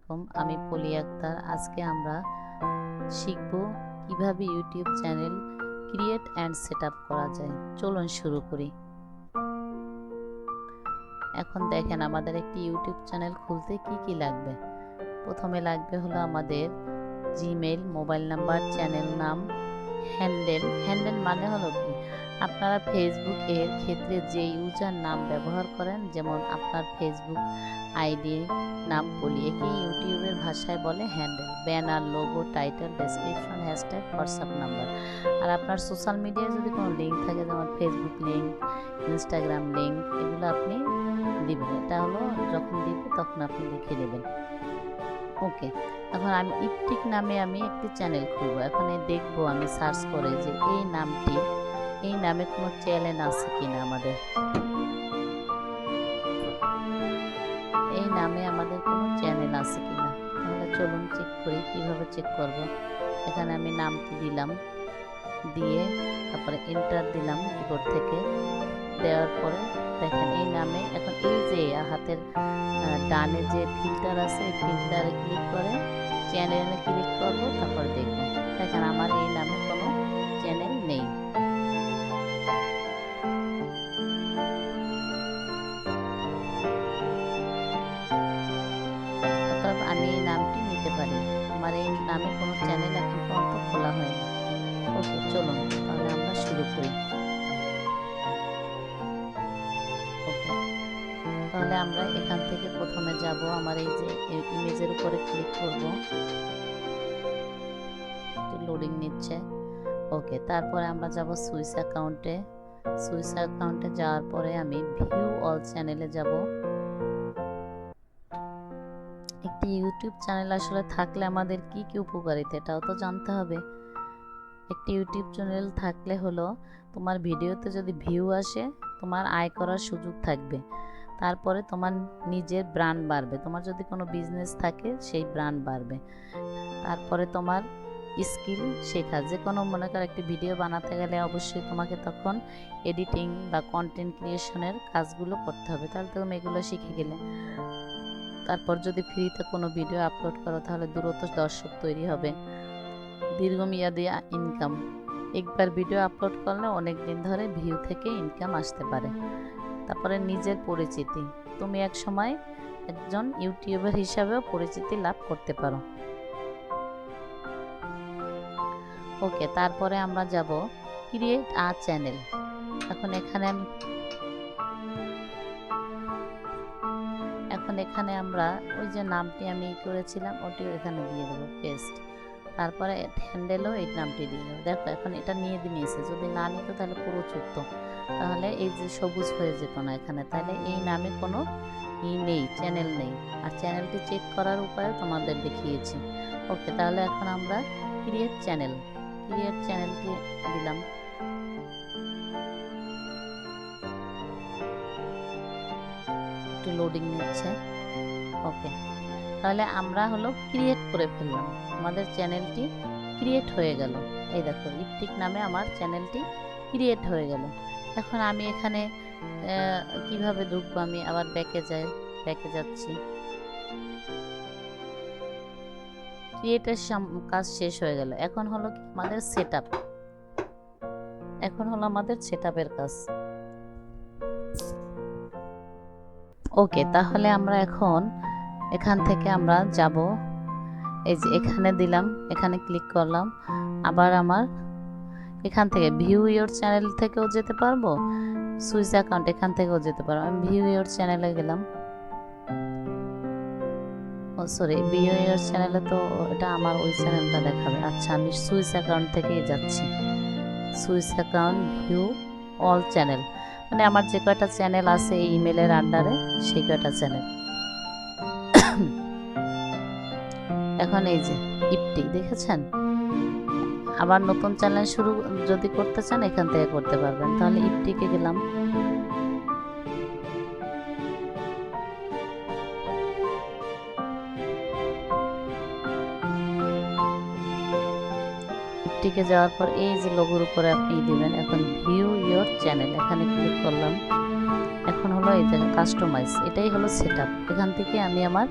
আলাইকুম, আমি পলি আক্তার। আজকে আমরা শিখব কিভাবে YouTube channel create and set up করা যায়। চলুন শুরু করি। এখন দেখেন আমাদের একটি ইউটিউব চ্যানেল খুলতে কি লাগবে। প্রথমে লাগবে হলো আমাদের জিমেইল, মোবাইল নাম্বার, চ্যানেল নাম, হ্যান্ডেল মানে হলো কি আপনারা ফেসবুক এর ক্ষেত্রে যে ইউজার নাম ব্যবহার করেন, যেমন আপনার ফেসবুক আইডি নাম পলি, একে ইউটিউবের ভাষায় বলে handle. Banner, logo, title, description, hashtag, WhatsApp number. আর আপনার সোশ্যাল মিডিয়ায় যদি কোনো লিঙ্ক থাকে, যেমন ফেসবুক লিঙ্ক, ইনস্টাগ্রাম লিঙ্ক, এগুলো আপনি দিবেন। এটা হলো যখন দিবে তখন আপনি লিখে নেবেন। ওকে, এখন আমি ইপটিক নামে একটি চ্যানেল খুলবো। এখন দেখবো আমি সার্চ করে যে এই নামে কোনো চ্যানেল আছে কিনা, এই নামে আমাদের কোনো চ্যানেল আছে কিনা। তাহলে চলুন চেক করি। কিভাবে চেক করব? এখানে আমি নামটি দিলাম, দিয়ে তারপরে এন্টার দিলাম কিবোর্ড থেকে। দেওয়ার পরে দেখেন এই নামে এখন এই যে হাতের ডানে যে ফিল্টার আছে, এই ফিল্টারে ক্লিক করে চ্যানেলে ক্লিক করব, তারপর দেখব। দেখেন আমার এই নামে কোনো চ্যানেল নেই। অতএব আমি এই নামটি নিতে পারি। আমার এই নামে কোনো চ্যানেল এখন পর্যন্ত খোলা হয়নি। ওকে, চলুন তাহলে আমরা শুরু করি। ওকে, তাহলে আমরা এখান থেকে প্রথমে যাব, আমার এই যে ইমেজের উপরে ক্লিক করব। লোডিং নিচ্ছে। ওকে, তারপরে আমরা যাব সুইচ অ্যাকাউন্টে। সুইচ অ্যাকাউন্টে যাওয়ার পরে আমি ভিউ অল চ্যানেলে যাব। একটি ইউটিউব চ্যানেল আসলে থাকলে আমাদের কি উপকারিতা, এটাও তো জানতে হবে। একটি ইউটিউব চ্যানেল থাকলে হলো তোমার ভিডিওতে যদি ভিউ আসে, তোমার আয় করার সুযোগ থাকবে। তারপরে তোমার নিজের ব্র্যান্ড বাড়বে। তোমার যদি কোনো বিজনেস থাকে, সেই ব্র্যান্ড বাড়বে। তারপরে তোমার স্কিল শেখা, যে কোনো মনে করো একটি ভিডিও বানাতে গেলে অবশ্যই তোমাকে তখন এডিটিং বা কন্টেন্ট ক্রিয়েশনের কাজগুলো করতে হবে। তাহলে তুমি এগুলো শিখে গেলে তারপর যদি ফ্রিতে কোনো ভিডিও আপলোড করো, তাহলে দ্রুত দর্শক তৈরি হবে। দীর্ঘমেয়াদী ইনকাম, একবার ভিডিও আপলোড করলে অনেক দিন ধরে ভিউ থেকে ইনকাম আসতে পারে। তারপরে নিজের পরিচিতি, তুমি এক সময় একজন ইউটিউবার হিসাবেও পরিচিতি লাভ করতে পারো। ওকে, তারপরে আমরা যাব ক্রিয়েট আ চ্যানেল। এখন এখানে আমরা ওই যে নামটি আমি করেছিলাম ওটিও এখানে দিয়ে দেবো, পেস্ট। তারপরে হ্যান্ডেলও এই নামটি দিয়ে দেবো। দেখো এখন এটা নিয়েছে, যদি না নিত তাহলে পুরো চুক্ত, তাহলে এই যে সবুজ হয়ে যেত না এখানে। তাহলে এই নামে কোনো নেই, চ্যানেল নেই। আর চ্যানেলটি চেক করার উপায় তোমাদের দেখিয়েছি। ওকে, তাহলে এখন আমরা ক্রিয়েট চ্যানেলটি দিলাম। একটু লোডিং নিচ্ছে। ওকে, তাহলে আমরা হলো ক্রিয়েট করে ফেললাম, আমাদের চ্যানেলটি ক্রিয়েট হয়ে গেল। এই দেখো ইপটিক নামে আমার চ্যানেলটি ক্রিয়েট হয়ে গেল। এখন আমি এখানে কিভাবে ঢুকবো? আমি আবার ব্যাকে যাচ্ছি। ক্রিয়েটের কাজ শেষ হয়ে গেল। এখন হলো কি আমাদের সেটআপের কাজ। ওকে, তাহলে আমরা এখান থেকে আমরা যাব, এই যে এখানে দিলাম, এখানে ক্লিক করলাম। আবার আমার এখান থেকে ভিউ ইওর চ্যানেল থেকেও যেতে পারবো, সুইচ অ্যাকাউন্ট এখান থেকেও যেতে পারবো। আমি ভিউ ইওর চ্যানেলে গেলাম। ভিউ ইওর চ্যানেলে তো এটা আমার ওই চ্যানেলটা দেখাবে। আচ্ছা, আমি সুইচ অ্যাকাউন্ট থেকেই যাচ্ছি। Switch account, view all channel, মানে আমার যে কয়টা চ্যানেল আছে এই ইমেলের আন্ডারে, সেই কয়টা চ্যানেল। এখন এই যে ইপটিক দেখেছেন, আবার নতুন চ্যানেল শুরু যদি করতে চান এখান থেকে করতে পারবেন। তাহলে ইপটিকে গেলাম। ইপটিকে যাওয়ার পর এই যে লোগোর উপরে আপনি দিবেন। এখন ভিউ ইওর চ্যানেল, এখানে ক্লিক করলাম। এখন হলো এই যে কাস্টমাইজ, এটাই হলো সেটআপ। এখান থেকে আমি আমার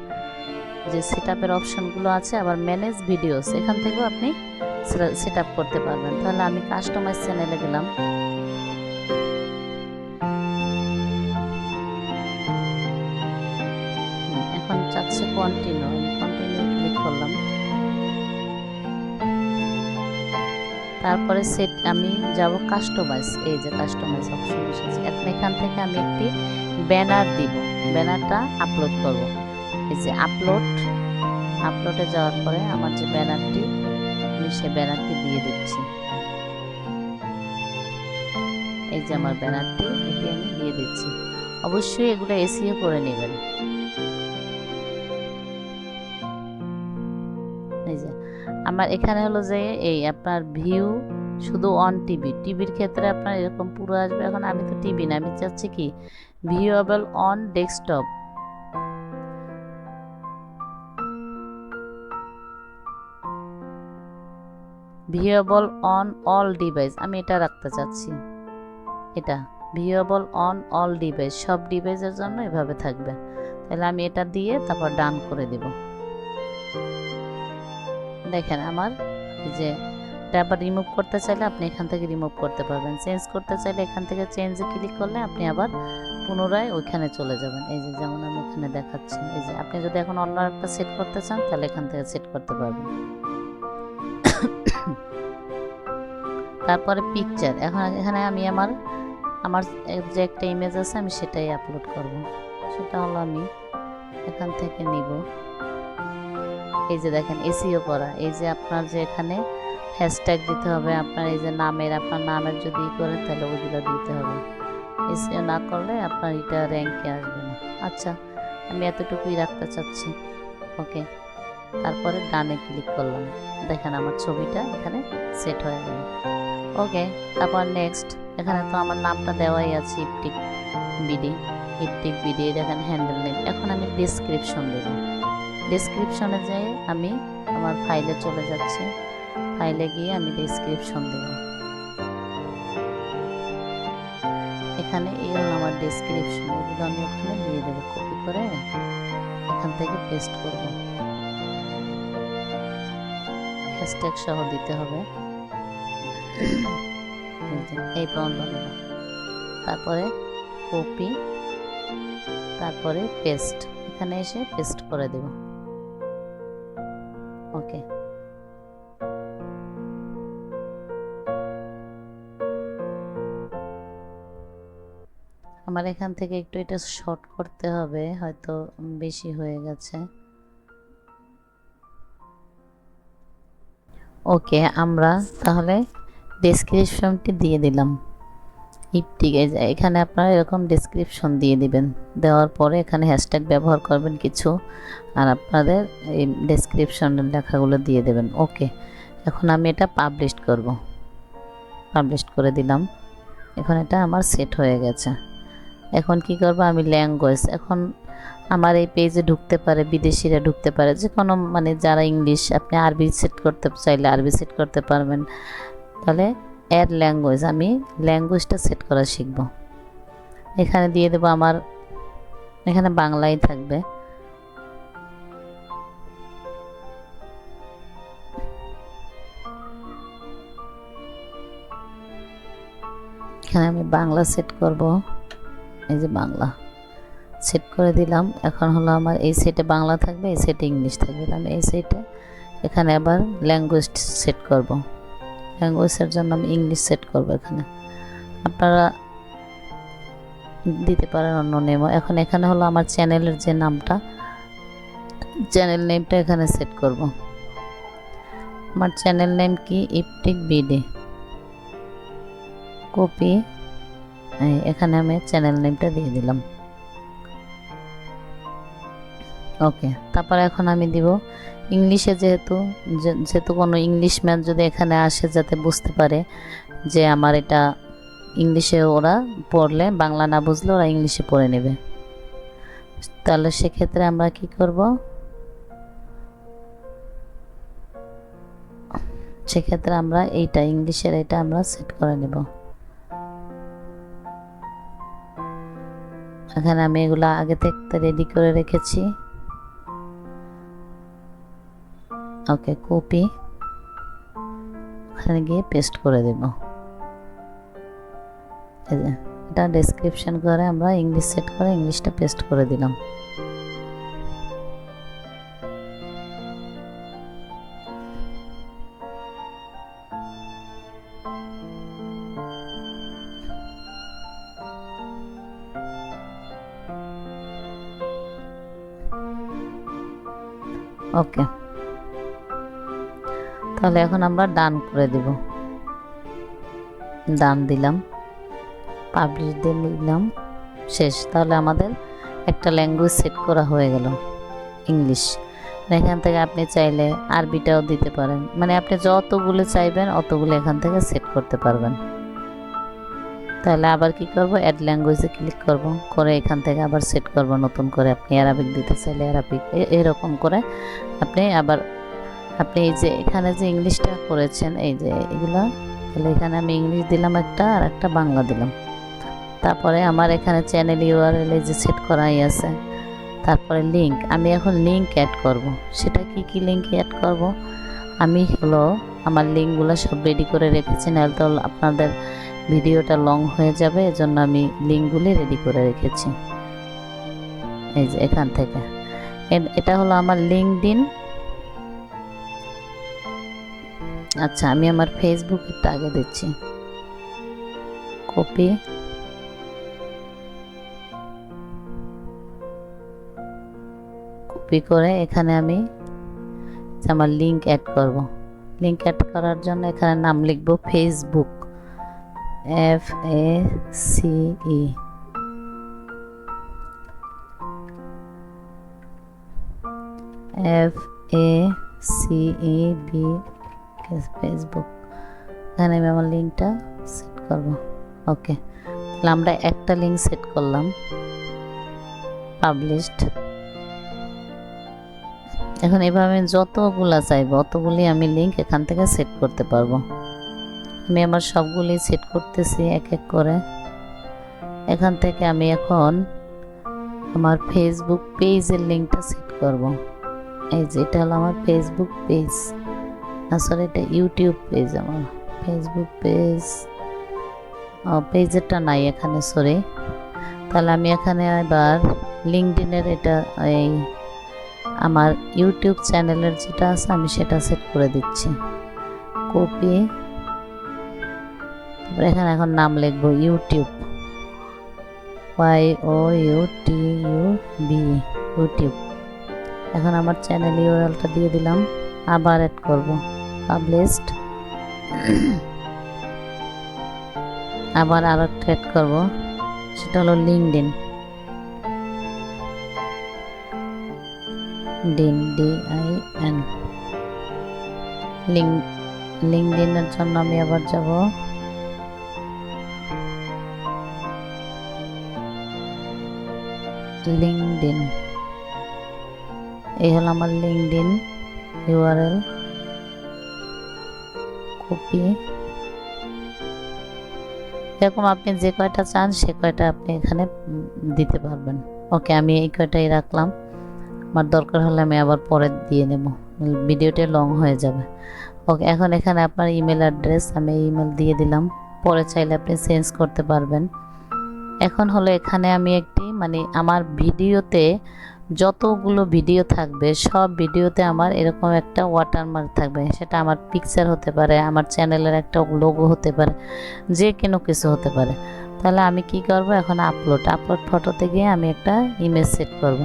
যে সেটআপের অপশনগুলো আছে, আবার ম্যানেজ ভিডিওস, এখান থেকেও আপনি সেটআপ করতে পারবেন। তাহলে আমি কাস্টমাইজ চ্যানেলে গেলাম, এখন চাচ্ছে কন্টিনিউ, আমি কন্টিনিউ ক্লিক করলাম। তারপরে সেট আমি যাব কাস্টমাইজ, এই যে কাস্টমাইজ অপশন এসেছে। এখন এখান থেকে আমি একটি ব্যানার দিব, ব্যানারটা আপলোড করব। এই যে আপলোডে যাওয়ার পরে আমার যে ব্যানারটি, আমি সেই ব্যানারটি দিয়ে দিচ্ছি। এই যে আমার ব্যানারটি, এটি আমি দিয়ে দিচ্ছি। অবশ্যই এগুলো এসইও করে নেবেন। এই যে আমার এখানে হলো যে এই আপনার ভিউ শুধু অন টিভির ক্ষেত্রে আপনার এরকম পুরো আসবে। এখন আমি তো টিভি না, আমি চাচ্ছি কি viewable on desktop, viewable on all device, আমি এটা রাখতে চাচ্ছি। এটা ভিউয়েবল অন অল ডিভাইস, সব ডিভাইসের জন্য এভাবে থাকবে। তাহলে আমি এটা দিয়ে তারপর ডান করে দেব। দেখেন আমার এই যে এটা আবার রিমুভ করতে চাইলে আপনি এখান থেকে রিমুভ করতে পারবেন, চেঞ্জ করতে চাইলে এখান থেকে চেঞ্জে ক্লিক করলে আপনি আবার পুনরায় ওইখানে চলে যাবেন। এই যে যেমন আমি এখানে দেখাচ্ছি, এই যে আপনি যদি এখন অন্য একটা সেট করতে চান তাহলে এখান থেকে সেট করতে পারবেন। তারপরে পিকচার, এখন এখানে আমি আমার যে একটা ইমেজ আছে আমি সেটাই আপলোড করব। সেটা হলো আমি এখান থেকে নিব। এই যে দেখেন এসইও করা, এই যে আপনার যে এখানে হ্যাশট্যাগ দিতে হবে, আপনার এই যে আপনার নামের যদি করেন তাহলে ওইগুলো দিতে হবে। এসইও না করলে আপনার এটা র্যাঙ্কে আসবে না। আচ্ছা, আমি এতটুকুই রাখতে চাচ্ছি। ওকে, তারপরে ডানে ক্লিক করলাম। দেখেন আমার ছবিটা এখানে সেট হয়ে গেল। ওকে, তারপর নেক্সট, এখানে তো আমার নামটা দেওয়াই আছে ইপটিক বিডি, দেখেন হ্যান্ডেল নেম। এখন আমি ডেসক্রিপশন দেব। ডেসক্রিপশনে যেয়ে আমি আমার ফাইলে চলে যাচ্ছি, ফাইলে গিয়ে আমি ডেসক্রিপশন দেব। এখানে এই হলো আমার ডেসক্রিপশন, এগুলো আমি ওখানে দিয়ে দেবো, কপি করে এখান থেকে পেস্ট করব। হ্যাশট্যাগ সহ দিতে হবে। এই পর্যন্ত, তারপরে কপি, তারপরে পেস্ট, এখানে এসে পেস্ট করে দেব। ওকে, আমার এখান থেকে একটু এটা শর্ট করতে হবে, হয়তো বেশি হয়ে গেছে। ওকে, আমরা তাহলে ডেসক্রিপশনটি দিয়ে দিলাম। ঠিক আছে, এখানে আপনারা এরকম ডেসক্রিপশন দিয়ে দিবেন, দেওয়ার পরে এখানে হ্যাশট্যাগ ব্যবহার করবেন কিছু, আর আপনাদের এই ডেসক্রিপশনের লেখাগুলো দিয়ে দেবেন। ওকে, এখন আমি এটা পাবলিশ করব। পাবলিশ করে দিলাম। এখন এটা আমার সেট হয়ে গেছে। এখন কি করব, আমি ল্যাঙ্গুয়েজ, এখন আমার এই পেজে ঢুকতে পারে বিদেশিরা, ঢুকতে পারে যে কোনো, মানে যারা ইংলিশ, আপনি আরবি সেট করতে চাইলে আরবি সেট করতে পারবেন। তাহলে অ্যাড ল্যাঙ্গুয়েজ, আমি ল্যাঙ্গুয়েজটা সেট করা শিখব। এখানে দিয়ে দেবো আমার, এখানে বাংলাই থাকবে। এখানে আমি বাংলা সেট করব। এই যে বাংলা সেট করে দিলাম। এখন হলো আমার এই সেটে বাংলা থাকবে, এই সেটে ইংলিশ থাকবে। আমি এই সেটে এখানে আবার ল্যাঙ্গুয়েজ সেট করব। ল্যাঙ্গুয়েজের জন্য আমি ইংলিশ সেট করব। এখানে আপনারা দিতে পারেন অন্য নেমও। এখন এখানে হলো আমার চ্যানেলের যে নামটা, চ্যানেল নেমটা এখানে সেট করব। আমার চ্যানেল নেম কি, ইপটিক বিডি। কপি, এখানে আমি চ্যানেল নেমটা দিয়ে দিলাম। ওকে, তারপর এখন আমি দিব ইংলিশে, যেহেতু কোনো ইংলিশ ম্যান যদি এখানে আসে যাতে বুঝতে পারে যে আমার এটা ইংলিশে, ওরা পড়লে বাংলা না বুঝলে ওরা ইংলিশে পড়ে নেবে। তাহলে সেক্ষেত্রে আমরা কি করব, সেক্ষেত্রে আমরা এইটা ইংলিশের এটা আমরা সেট করে নেব। এখানে আমি এগুলো আগে থেকে রেডি করে রেখেছি। ওকে, কপি, ওখানে গিয়ে পেস্ট করে দেব। এই যে এটা ডেসক্রিপশন করে আমরা ইংলিশ সেট করে ইংলিশটা পেস্ট করে দিলাম। ওকে, তাহলে এখন আমরা ডান করে দিব। ডান দিলাম, পাবলিশ দিলাম, শেষ। তাহলে আমাদের একটা ল্যাঙ্গুয়েজ সেট করা হয়ে গেল, ইংলিশ। এখান থেকে আপনি চাইলে আরবিটাও দিতে পারেন, মানে আপনি যতগুলো চাইবেন অতগুলো এখান থেকে সেট করতে পারবেন। তাহলে আবার কি করব, অ্যাড ল্যাঙ্গুয়েজে ক্লিক করব, করে এখান থেকে আবার সেট করব নতুন করে। আপনি অ্যারাবিক দিতে চাইলে অ্যারাবিক, এরকম করে আপনি আবার আপনি এই যে এখানে যে ইংলিশটা করেছেন এই যে এগুলা, তাহলে এখানে আমি ইংলিশ দিলাম একটা, আর একটা বাংলা দিলাম। তারপরে আমার এখানে চ্যানেল ইউআরএল যে সেট করাই আছে। তারপরে লিঙ্ক, আমি এখন লিঙ্ক অ্যাড করব। সেটা কি লিঙ্ক অ্যাড করব, আমি হলো আমার লিঙ্কগুলো সব রেডি করে রেখেছি, নাহলে তো আপনাদের ভিডিওটা লং হয়ে যাবে, এজন্য আমি লিঙ্কগুলি রেডি করে রেখেছি। এই যে এখান থেকে এটা হলো আমার লিঙ্কডইন। আচ্ছা, আমি আমার ফেসবুকটা আগে দিচ্ছি। কপি, কপি করে এখানে আমি আমার লিঙ্ক অ্যাড করব। লিঙ্ক অ্যাড করার জন্য এখানে নাম লিখব ফেসবুক, FACE, FACEB, ফেসবুক। এখানে আমি আমার লিঙ্কটা সেট করব। ওকে, তাহলে আমরা একটা লিঙ্ক সেট করলাম, পাবলিশড। এখন এভাবে যতগুলা চাইবো অতগুলি আমি লিঙ্ক এখান থেকে সেট করতে পারবো। আমি আমার সবগুলি সেট করতেছি এক এক করে। এখান থেকে আমি এখন আমার ফেসবুক পেজের লিঙ্কটা সেট করব। এই যে এটা হলো আমার ফেসবুক পেজ, আসলে এটা ইউটিউব পেজ। আমার ফেসবুক পেজ, পেজেরটা নাই এখানে, সরি। তাহলে আমি এখানে এবার লিঙ্কডইনের এটা এই আমার ইউটিউব চ্যানেলের যেটা আছে আমি সেটা সেট করে দিচ্ছি। কপি, তারপরে এখানে এখন নাম লিখবো ইউটিউব, YOUTUB, ইউটিউব। এখন আমার চ্যানেল ইউআরএলটা দিয়ে দিলাম, আবার অ্যাড করব, পাবলিশড। আবার আর একটা অ্যাড করব, সেটা হলো লিঙ্কডইন, DIN। লিঙ্কডইনের জন্য আমি আবার যাব লিঙ্কডইন। এই হলো আমার লিঙ্কডইন ইউআরএল। কপি, এরকম আপনি যে কয়টা চান সে কয়টা আপনি এখানে দিতে পারবেন। ওকে, আমি এই কয়টাই রাখলাম, আমার দরকার হলে আমি আবার পরে দিয়ে নেব, ভিডিওটা লং হয়ে যাবে। ওকে, এখন এখানে আপনার ইমেল অ্যাড্রেস আমি ইমেল দিয়ে দিলাম, পরে চাইলে আপনি চেঞ্জ করতে পারবেন। এখন হলো এখানে আমি একটি মানে আমার ভিডিওতে যতগুলো ভিডিও থাকবে সব ভিডিওতে আমার এরকম একটা ওয়াটারমার্ক থাকবে। সেটা আমার পিকচার হতে পারে, আমার চ্যানেলের একটা লোগো হতে পারে, যে কোনো কিছু হতে পারে। তাহলে আমি কি করব, এখন আপলোড ফটোতে গিয়ে আমি একটা ইমেজ সেট করব।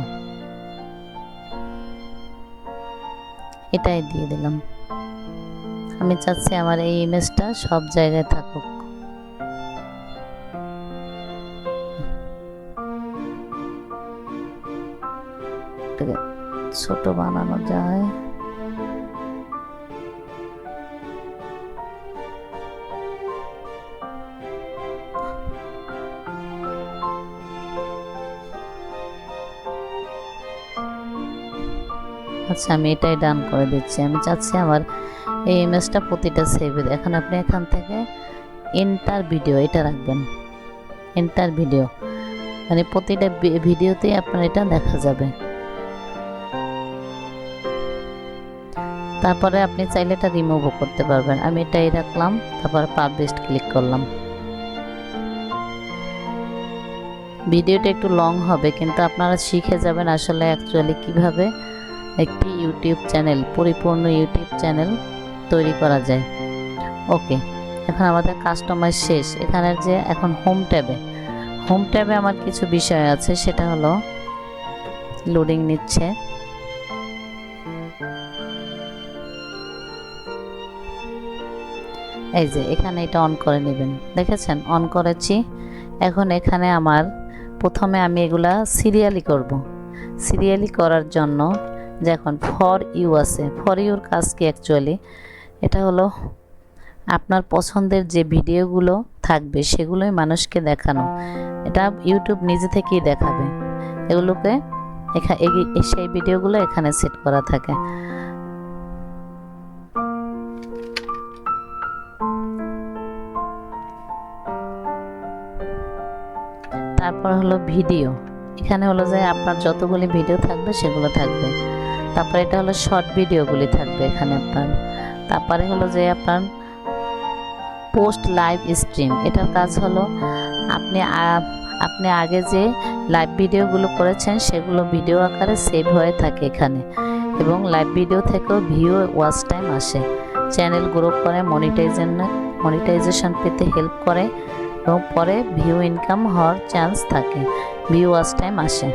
এটাই দিয়ে দিলাম। আমি চাচ্ছি আমার এই ইমেজটা সব জায়গায় থাকুক। ছোট বানানো যায়, আচ্ছা আমি এটাই ডান করে দিচ্ছি। আমি চাচ্ছি আমার এই ইমেজটা প্রতিটা সেভ। এখন আপনি এখান থেকে এন্টার ভিডিও এটা রাখবেন, এন্টার ভিডিও, মানে প্রতিটা ভিডিওতেই আপনার এটা দেখা যাবে। তারপরে আপনি চাইলে এটা রিমুভও করতে পারবেন। আমি এটাই রাখলাম, তারপর পাবলিশ ক্লিক করলাম। ভিডিওটা একটু লং হবে, কিন্তু আপনারা শিখে যাবেন আসলে অ্যাকচুয়ালি কিভাবে একটি ইউটিউব চ্যানেল, পরিপূর্ণ ইউটিউব চ্যানেল তৈরি করা যায়। ওকে, এখন আমাদের কাস্টমাইজ শেষ। এখানের যে এখন হোম ট্যাবে আমার কিছু বিষয় আছে, সেটা হলো লোডিং নিচ্ছে। এই যে এখানে এটা অন করে নেবেন, দেখেছেন অন করেছি। এখন এখানে আমার প্রথমে আমি এগুলা সিরিয়ালি করব। সিরিয়ালি করার জন্য যে এখন ফর ইউ আছে, ফর ইউর কাজ কি অ্যাকচুয়ালি এটা হলো আপনার পছন্দের যে ভিডিওগুলো থাকবে সেগুলোই মানুষকে দেখানো। এটা ইউটিউব নিজে থেকেই দেখাবে এগুলোকে, সেই ভিডিওগুলো এখানে সেট করা থাকে। তারপর হলো ভিডিও, এখানে হলো যে আপনার যতগুলি ভিডিও থাকবে সেগুলো থাকবে। তারপরে এটা হলো শর্ট ভিডিওগুলি থাকবে এখানে আপনার। তারপরে হলো যে আপনার পোস্ট লাইভ স্ট্রিম, এটার কাজ হলো আপনি আগে যে লাইভ ভিডিওগুলো করেছেন সেগুলো ভিডিও আকারে সেভ হয়ে থাকে এখানে, এবং লাইভ ভিডিও থেকেও ভিউ ওয়াচ টাইম আসে। চ্যানেল গ্রো করে, মনিটাইজেশন পেতে হেল্প করে, এবং পরে ভিউ ইনকাম হওয়ার চান্স থাকে, ভিউ ওয়াচ টাইম আসে।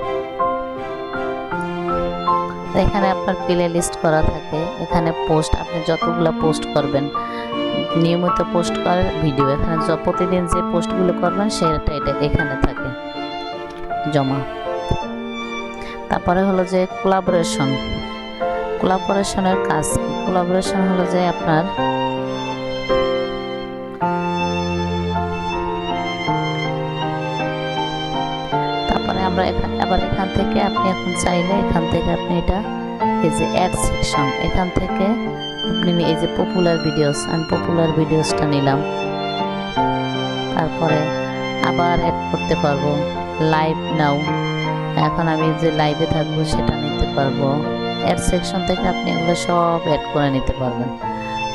এখানে আপনার প্লে লিস্ট করা থাকে। এখানে পোস্ট, আপনি যতগুলো পোস্ট করবেন, নিয়মিত পোস্ট করার ভিডিও, এখানে প্রতিদিন যে পোস্টগুলো করবেন সেটা এটা এখানে থাকে জমা। তারপরে হলো যে কোলাবোরেশনের কাজ কি? কোলাবোরেশন হলো যে আপনার তারপরে আমরা এখান থেকে আপনি এখন চাইলে এখান থেকে আপনি এটা এই যে অ্যাড সেকশন, এখান থেকে আপনি এই যে পপুলার ভিডিওস, আমি পপুলার ভিডিওসটা নিলাম। তারপরে আবার অ্যাড করতে পারবো লাইভ নাও, এখন আমি যে লাইভে থাকবো সেটা নিতে পারবো। অ্যাড সেকশন থেকে আপনি এগুলো সব অ্যাড করে নিতে পারবেন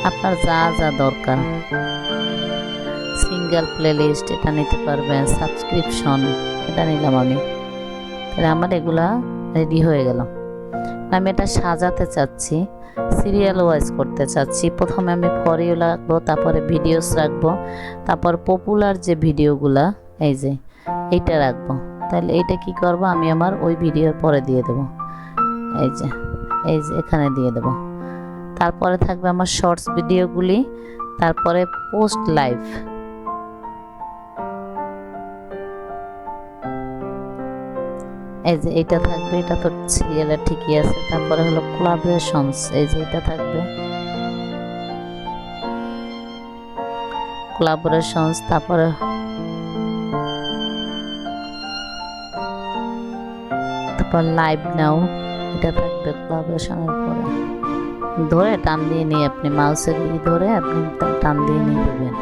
আপনার যা যা দরকার। সিঙ্গেল প্লেলিস্ট এটা নিতে পারবেন, সাবস্ক্রিপশন এটা নিলাম আমি। তাহলে আমার এগুলা রেডি হয়ে গেল। আমি এটা সাজাতে চাচ্ছি, সিরিয়াল ওয়াইজ করতে চাচ্ছি। প্রথমে আমি ফর ইউ রাখবো, তারপরে ভিডিওস রাখবো, তারপর পপুলার যে ভিডিওগুলা এই যে এইটা রাখবো। তাহলে এইটা কি করব, আমি আমার ওই ভিডিওর পরে দিয়ে দেব, এই যে এখানে দিয়ে দেব। তারপরে থাকবে আমার শর্টস ভিডিওগুলি, তারপরে পোস্ট লাইভ, এই যে এইটা থাকবে। এটা তো সিরিয়ালের ঠিকই আছে। তারপরে হলো কোলাবোরেশনস, এই যে এটা থাকবে কোলাবোরেশনস। তারপরে লাইভ নাও, এটা থাকবে কোলাবোরেশনের পরে। ধরে টান দিয়ে নিয়ে আপনি মাউসের ধরে আপনি টান দিয়ে নিয়ে দেবেন।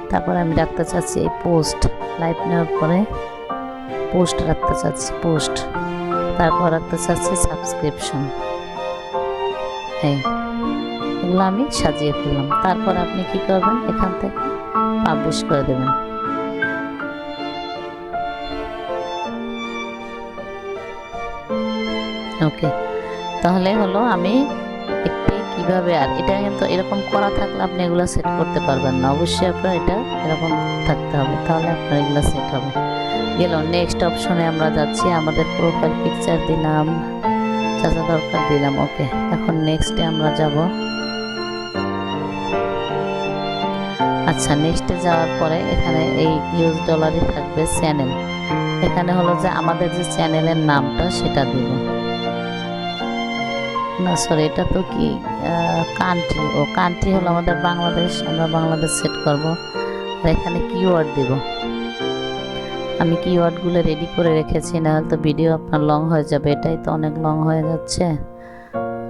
তারপরে আমি রাখতে চাচ্ছি এই পোস্ট, লাইভ নেওয়ার পরে পোস্ট রাখতে চাচ্ছি, পোস্ট। তারপর রাখতে চাচ্ছি সাবস্ক্রিপশন। এগুলো আমি সাজিয়ে ফেললাম। তারপর আপনি কি করবেন, এখান থেকে পাবলিশ করে দেবেন। ওকে, তাহলে হলো আমি একটি কিভাবে, আর এটা কিন্তু এরকম করা থাকলে আপনি এগুলো সেট করতে পারবেন না, অবশ্যই আপনার এটা এরকম থাকতে হবে, তাহলে আপনার এগুলো সেট হবে। গেল নেক্সট অপশনে আমরা যাচ্ছি। আমাদের প্রোফাইল পিকচার দিলাম, যা যা দরকার দিলাম। ওকে, এখন নেক্সটে আমরা যাব। আচ্ছা, নেক্সটে যাওয়ার পরে এখানে এই ইউজ ডলারই থাকবে চ্যানেল। এখানে হলো যে আমাদের যে চ্যানেলের নামটা সেটা দিব না, সরি এটা তো কি কান্ট্রি, ও কান্ট্রি হলো আমাদের বাংলাদেশ, আমরা বাংলাদেশ সেট করব। আর এখানে কিওয়ার্ড দেব। আমি কিওয়ার্ডগুলো রেডি করে রেখেছি, না হলে তো ভিডিও আপনার লং হয়ে যাবে। এটাই তো অনেক লং হয়ে যাচ্ছে,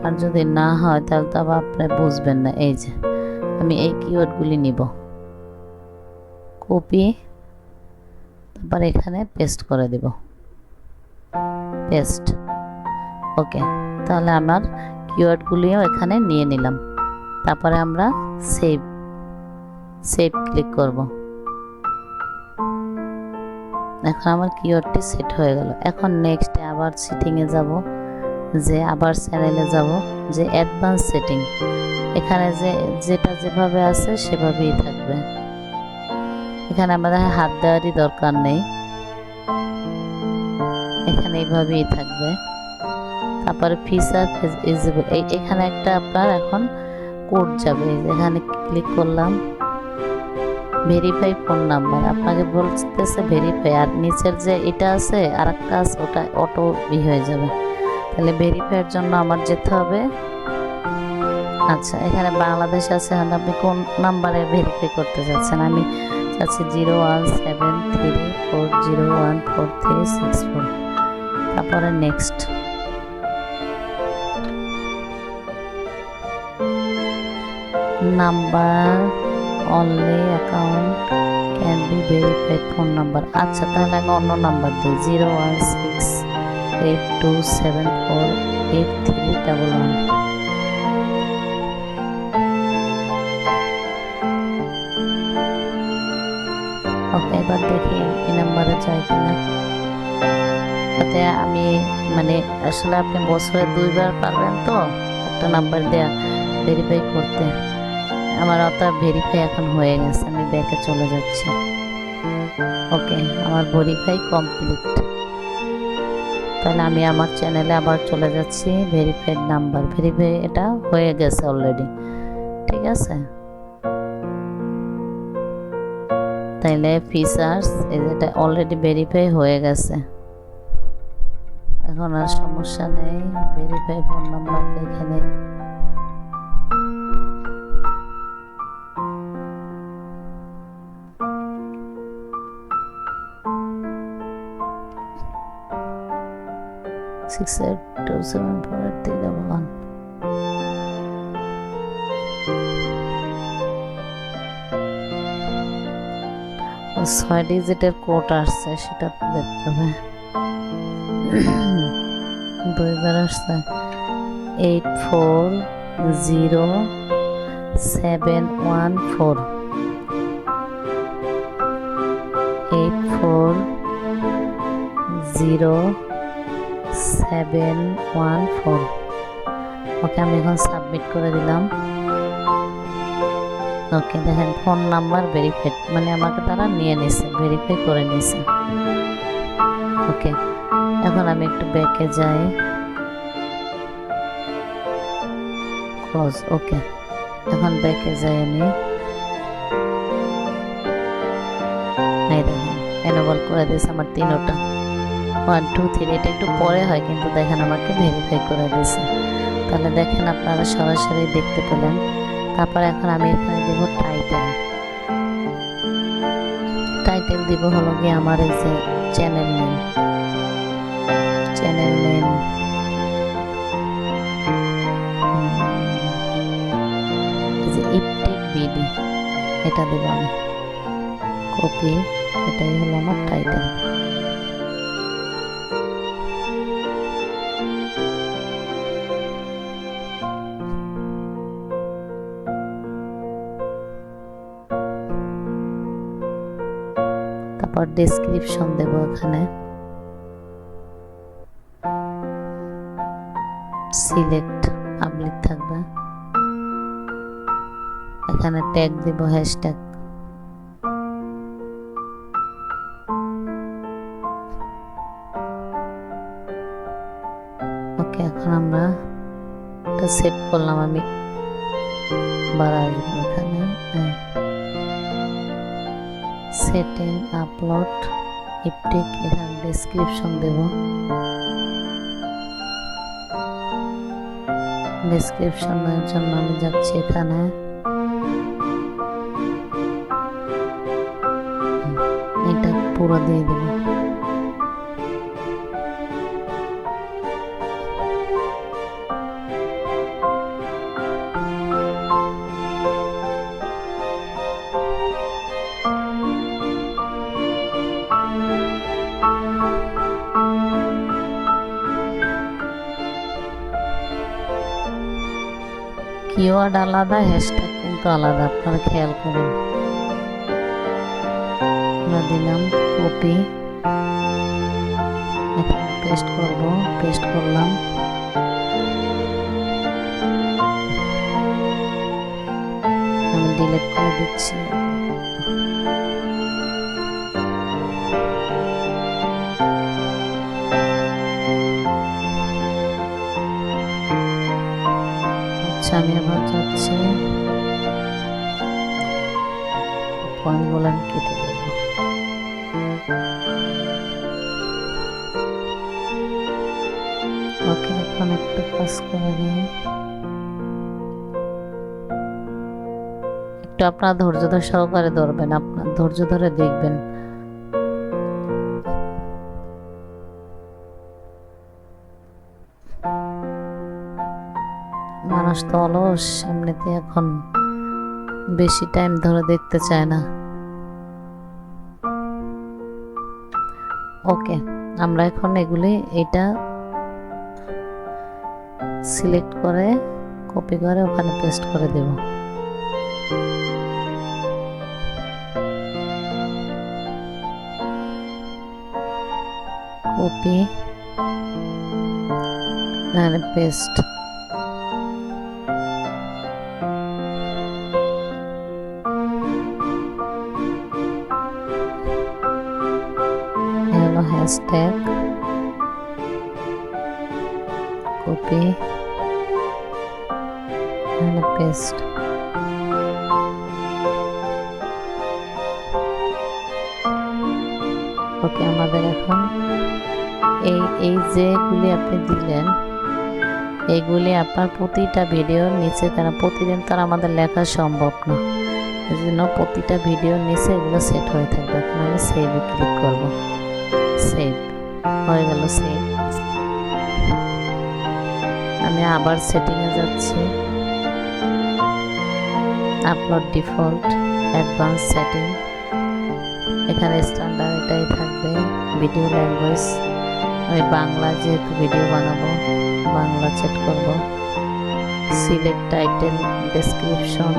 আর যদি না হয় তাহলে তো আবার আপনি বুঝবেন না। এই যে আমি এই কিওয়ার্ডগুলি নিব, কপি, তারপর এখানে পেস্ট করে দেব, পেস্ট। ওকে, তাহলে আমার কিওয়ার্ডগুলিও এখানে নিয়ে নিলাম। তারপরে আমরা সেভ ক্লিক করব। এখন আমার কিওয়ার্ডটি সেট হয়ে গেল। এখন নেক্সটে আবার সেটিংয়ে যাব, যে আবার চ্যানেলে যাব, যে অ্যাডভান্স সেটিং, এখানে যেটা যেভাবে আছে সেভাবেই থাকবে। এখানে আমাদের হাত দেওয়ারই দরকার নেই, এখানে এইভাবেই থাকবে। তারপরে ফিচার ভিজিবল, এখানে একটা আপনার এখন কোড যাবে, এখানে ক্লিক করলাম, ভেরিফাই ফোন নাম্বার, আপনাকে বলতেছে ভেরিফাই, আর নিচের যে এটা আছে আর একটা আছে ওটা অটো হয়ে যাবে। তাহলে ভেরিফাইয়ের জন্য আমার যেতে হবে, আচ্ছা এখানে বাংলাদেশ আছে, আপনি কোন নাম্বারে ভেরিফাই করতে চাচ্ছেন? আমি চাচ্ছি 0173401436 তারপরে next. Number only account can be verified phone number. আচ্ছা তাহলে আমি অন্য নাম্বার দিই, 0168274831। ওকে, এবার দেখি এই নাম্বারে চাই কিনা। তাতে আমি মানে আসলে আপনি বছরে 2বার পারবেন তো একটা নাম্বার দেয়া ভেরিফাই করতে। আমার ওটা ভেরিফাই এখন হয়ে গেছে, আমি ব্যাকে চলে যাচ্ছি। ওকে, আমার ভেরিফাই কমপ্লিট। তাহলে আমি আমার চ্যানেলে আবার চলে যাচ্ছি, ভেরিফাইড নাম্বার, ভেরিফাই এটা হয়ে গেছে অলরেডি, ঠিক আছে। তাইলে ফিচার্স এটা অলরেডি ভেরিফাই হয়ে গেছে, এখন আর সমস্যা নেই। ভেরিফাই ফোন নাম্বার দেখে নেই। Six eight two seven four eight three double one। ছয় ডিজিটের কোড আসছে, সেটা দেখতে হবে। 2বার আসছে 840714 840714। ওকে, আমি এখন সাবমিট করে দিলাম। ওকে, দেখেন ফোন নাম্বার ভেরিফাইড, মানে আমাকে তারা নিয়ে নিছে, ভেরিফাই করে নিছে। ওকে, এখন আমি একটু ব্যাকে যাই, ক্লোজ। ওকে, এখন ব্যাকে যাই আমি, এই দেখেন এনেবল করে দিয়েছে আমার 3টা, 1 2 3। এটা একটু পরে হয় কিন্তু দেখেন আমাকে ভেরিফাই করে দিয়েছে। তাহলে দেখেন আপনারা সরাসরি দেখতে পেলেন। তারপর এখন আমি এখানে দেব টাইটেল দিব হলো গিয়ে আমার এই যে চ্যানেল নেম ইপটিক বিডি, এটা দেব আমি, কপি, এটাই হলো আমার টাইটেল। তারপর ডেসক্রিপশন দেব, এখানে সিলেক্ট পাবলিক থাকবে, এখানে ট্যাগ দেব হ্যাশট্যাগ। ওকে, এখন আমরা এটা সেভ করলাম, আমি বাড়াই এখানে সেটিং আপলোড ইপটিক, এখানে ডেসক্রিপশন দেব। ডেসক্রিপশনের জন্য আমি যাচ্ছি এখানে, এটা পুরো দিয়ে দেব। কিওয়ার্ড আলাদা, হ্যাশট্যাগ কিন্তু আলাদা, আপনারা খেয়াল করুন। আমরা দিলাম কপি, এখানে পেস্ট করব, পেস্ট করলাম। আমি ডিলিট করে দিচ্ছি। আচ্ছা, আমি আবার যাচ্ছি, পয়েন্টগুলো আমি কেটে দেব। ওকে, এখন একটু কাজ করে নিই। একটু আপনার ধৈর্য সহকারে ধরবেন, আপনার ধৈর্য ধরে দেখবেন। মানুষ তো অলস, এমনিতে এখন বেশি টাইম ধরে দেখতে চায় না। ওকে, আমরা এখন এগুলি এটা সিলেক্ট করে কপি করে ওখানে পেস্ট করে দেব। কপি আর পেস্ট। হলো হ্যাশট্যাগ, কপি আর পেস্ট। ওকে, আমাদের এখন এই যেগুলি আপনি দিলেন, এইগুলি আপনার প্রতিটা ভিডিওর নিচে, কারণ প্রতিদিন তার আমাদের লেখা সম্ভব না, এই জন্য প্রতিটা ভিডিওর নিচে এগুলো সেট হয়ে থাকবে। এখন আমি সেভে ক্লিক করব। সেভ হয়ে গেল, সেভ। আমি আবার সেটিংয়ে যাচ্ছি, আপলোড ডিফল্ট, অ্যাডভান্স সেটিং। এখানে স্ট্যান্ডার্ড এটাই থাকবে। ভিডিও ল্যাঙ্গুয়েজ আমি বাংলা, যেহেতু ভিডিও বানাবো বাংলা সেট করব। সিলেক্ট টাইটেল, ডেসক্রিপশন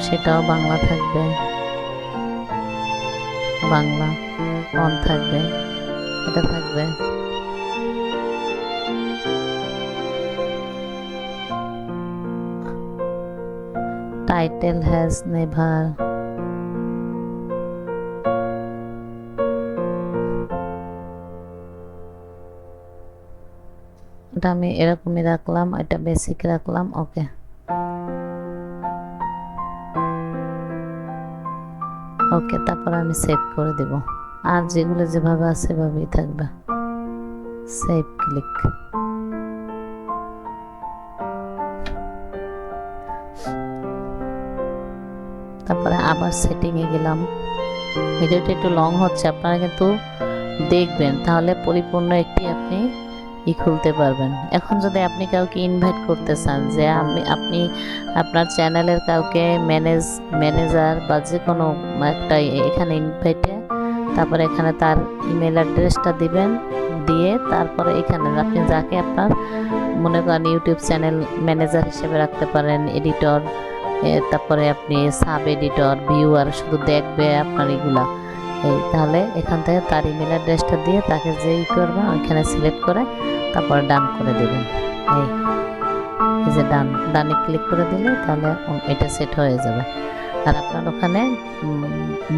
সেটাও বাংলা থাকবে, বাংলা অন থাকবে, এটা থাকবে। টাইটেল হ্যাজ নেভার, এটা আমি এরকমই রাখলাম, এটা বেসিক রাখলাম। ওকে, ওকে, তারপর আমি সেভ করে দেব। আর যেগুলো যেভাবে আছে সেভাবেই থাকবে। Save click. তারপরে আবার সেটিংয়ে গেলাম। ভিডিওটা একটু লং হচ্ছে, আপনারা কিন্তু দেখবেন, তাহলে পরিপূর্ণ একটি আপনি খুলতে পারবেন। এখন যদি আপনি কাউকে ইনভাইট করতে চান, যে আপনি আপনার চ্যানেলের কাউকে ম্যানেজার বা যে কোনো একটা এখানে ইনভাইটে, তারপরে এখানে তার ইমেল অ্যাড্রেসটা দিবেন, দিয়ে তারপরে এখানে আপনি যাকে আপনার মনে করেন ইউটিউব চ্যানেল ম্যানেজার হিসেবে রাখতে পারেন, এডিটর, তারপরে আপনি সাব এডিটর, ভিউয়ার শুধু দেখবে আপনার এগুলা। তাহলে এখান থেকে তার ইমেল অ্যাড্রেসটা দিয়ে তাকে যেই করবেন ওইখানে সিলেক্ট করে তারপর ডান করে দেবেন। এই যে ডানে ক্লিক করে দিলে তাহলে এটা সেট হয়ে যাবে। আর আপনার ওখানে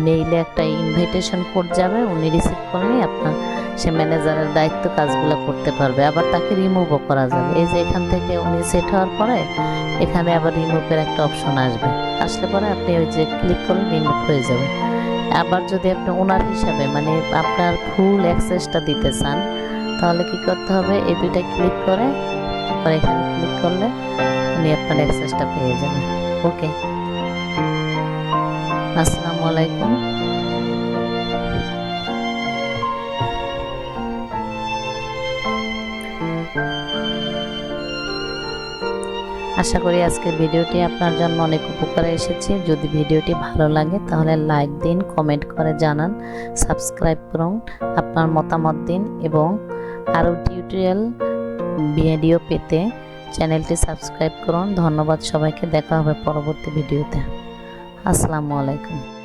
মেইলে একটা ইনভাইটেশন কোড যাবে, উনি রিসিভ করলেই আপনার সে ম্যানেজারের দায়িত্ব কাজগুলো করতে পারবে। আবার তাকে রিমুভও করা যাবে। এই যে এখান থেকে উনি সেট হওয়ার পরে এখানে আবার রিমুভের একটা অপশন আসলে পরে আপনি ওই যে ক্লিক করলে রিমুভ হয়ে যাবে। আবার যদি আপনি ওনার হিসাবে মানে আপনার ফুল অ্যাক্সেসটা দিতে চান, তাহলে কি করতে হবে, এই দুইটা ক্লিক করে তারপর এখানে ক্লিক করলে উনি আপনার অ্যাক্সেসটা পেয়ে যাবেন। ওকে, আসসালামু আলাইকুম। আশা করি আজকের ভিডিওটি আপনার জন্য অনেক উপকারে এসেছে। যদি ভিডিওটি ভালো লাগে তাহলে লাইক দিন, কমেন্ট করে জানান, সাবস্ক্রাইব করুন, আপনার মতামত দিন এবং আরও টিউটোরিয়াল ভিডিও পেতে চ্যানেলটি সাবস্ক্রাইব করুন। ধন্যবাদ সবাইকে, দেখা হবে পরবর্তী ভিডিওতে। আসসালামু আলাইকুম।